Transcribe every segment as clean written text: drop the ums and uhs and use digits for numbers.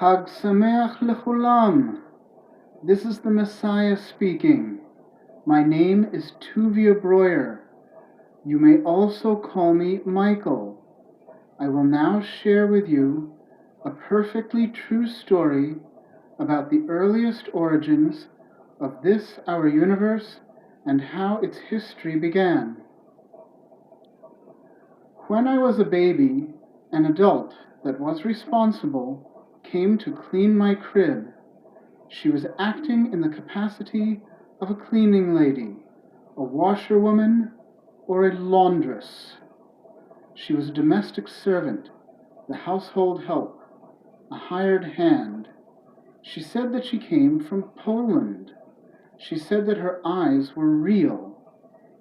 Chag Sameach Lechulam. This is the Messiah speaking. My name is Tuvia Breuer. You may also call me Michael. I will now share with you a perfectly true story about the earliest origins of this our universe and how its history began. When I was a baby, an adult that was responsible came to clean my crib. She was acting in the capacity of a cleaning lady, a washerwoman, or a laundress. She was a domestic servant, the household help, a hired hand. She said that she came from Poland. She said that her eyes were real.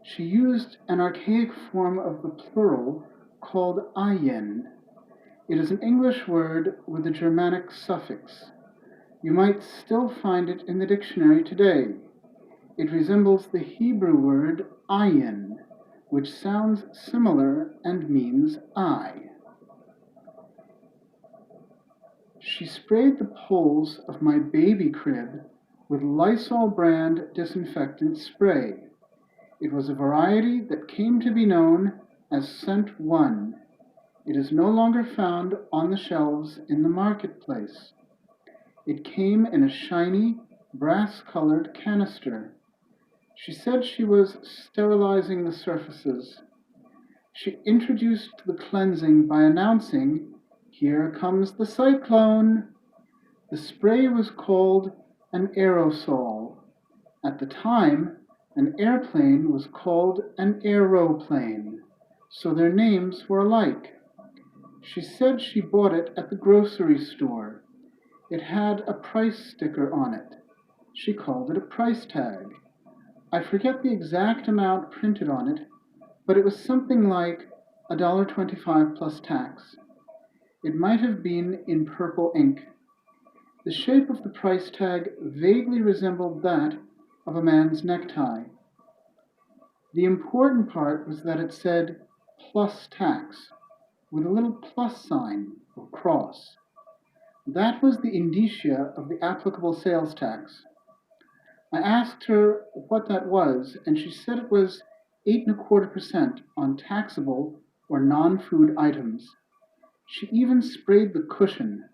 She used an archaic form of the plural called ayen. It is an English word with a Germanic suffix. You might still find it in the dictionary today. It resembles the Hebrew word ayin, which sounds similar and means eye. She sprayed the poles of my baby crib with Lysol brand disinfectant spray. It was a variety that came to be known as Scent 1. It is no longer found on the shelves in the marketplace. It came in a shiny, brass-colored canister. She said she was sterilizing the surfaces. She introduced the cleansing by announcing, "Here comes the cyclone." The spray was called an aerosol. At the time, an airplane was called an aeroplane, so their names were alike. She said she bought it at the grocery store. It had a price sticker on it. She called it a price tag. I forget the exact amount printed on it, but it was something like $1.25 plus tax. It might have been in purple ink. The shape of the price tag vaguely resembled that of a man's necktie. The important part was that it said plus tax, with a little plus sign or cross. That was the indicia of the applicable sales tax. I asked her what that was, and she said it was 8.25% on taxable or non-food items. She even sprayed the cushion.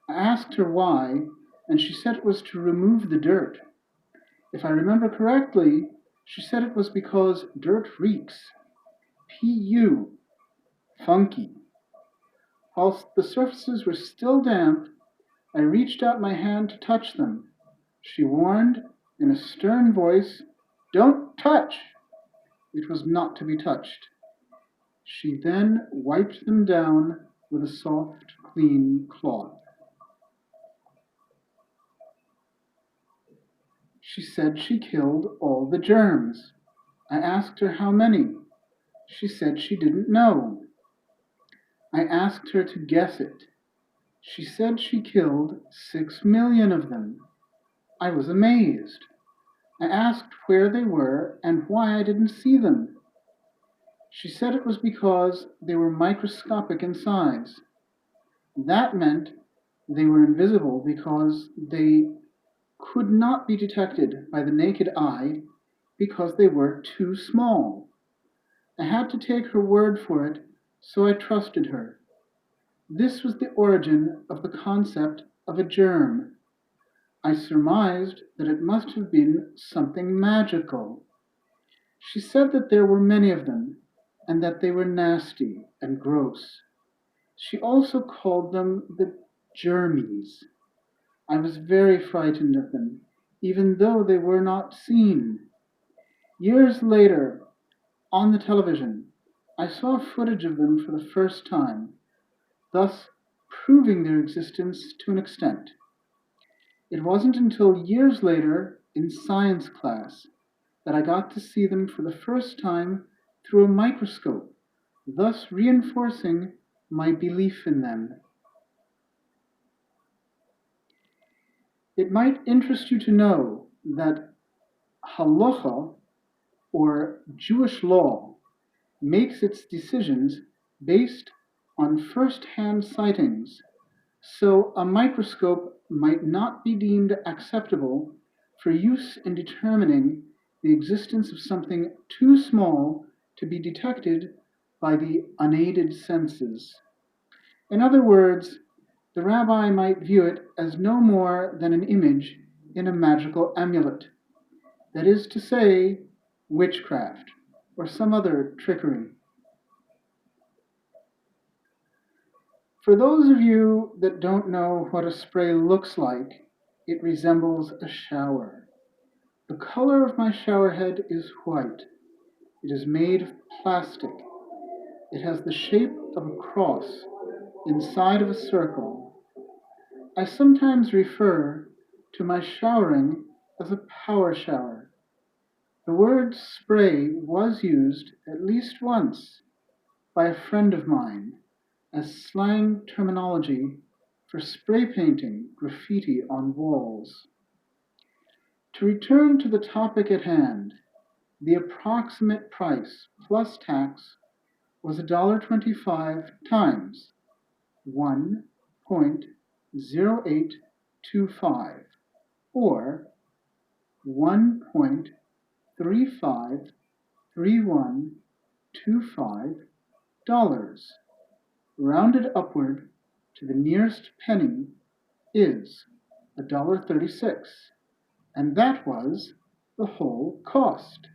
I asked her why, and she said it was to remove the dirt. If I remember correctly, she said it was because dirt reeks. P.U. Funky. Whilst the surfaces were still damp, I reached out my hand to touch them. She warned, in a stern voice, "Don't touch!" It was not to be touched. She then wiped them down with a soft, clean cloth. She said she killed all the germs. I asked her how many. She said she didn't know. I asked her to guess it. She said she killed 6 million of them. I was amazed. I asked where they were and why I didn't see them. She said it was because they were microscopic in size. That meant they were invisible because they could not be detected by the naked eye because they were too small. I had to take her word for it, so I trusted her. This was the origin of the concept of a germ. I surmised that it must have been something magical. She said that there were many of them, and that they were nasty and gross. She also called them the germies. I was very frightened of them, even though they were not seen. Years later, on the television, I saw footage of them for the first time, thus proving their existence to an extent. It wasn't until years later, in science class, that I got to see them for the first time through a microscope, thus reinforcing my belief in them. It might interest you to know that halacha, or Jewish law, makes its decisions based on first-hand sightings, so a microscope might not be deemed acceptable for use in determining the existence of something too small to be detected by the unaided senses. In other words, the rabbi might view it as no more than an image in a magical amulet, that is to say, witchcraft or some other trickery. For those of you that don't know what a spray looks like, it resembles a shower. The color of my shower head is white. It is made of plastic. It has the shape of a cross inside of a circle. I sometimes refer to my showering as a power shower. The word spray was used at least once by a friend of mine as slang terminology for spray painting graffiti on walls. To return to the topic at hand, the approximate price plus tax was $1.25 times 1.0825, or $1.353125, rounded upward to the nearest penny, is $1.36, and that was the whole cost.